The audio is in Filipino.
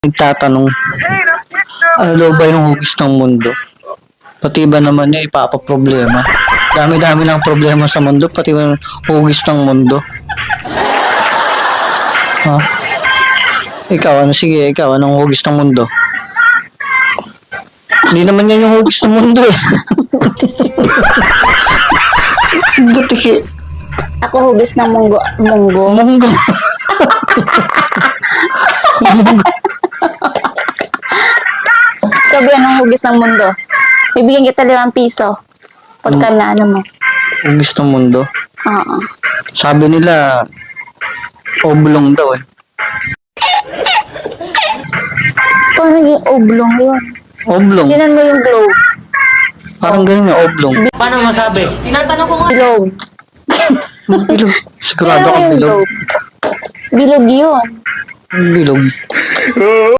Nagtatanong, ano daw ba yung hugis ng mundo? Pati ba naman niya ipapaproblema? Dami-dami lang problema sa mundo, pati ba yung hugis ng mundo? Ha? Ikaw, ano? Sige, ikaw, anong hugis ng mundo? Hindi naman yan yung hugis ng mundo eh. Butiki. Ako hugis ng munggo. Munggo. Munggo. Munggo. Ikaw ba anong hugis ng mundo? Bibigyan kita 5 piso. Pagka na ano mo. Hugis ng mundo? Oo. Sabi nila, oblong daw eh. Paano naging oblong yun? Oblong? Tinan mo yung globe. Parang ganun nga, oblong. Paano masabi? Tinatanong ko nga. Bilog. Bilog. Sigurado ka Tinan mo yung bilog. globe. Bilog yun. Bilog.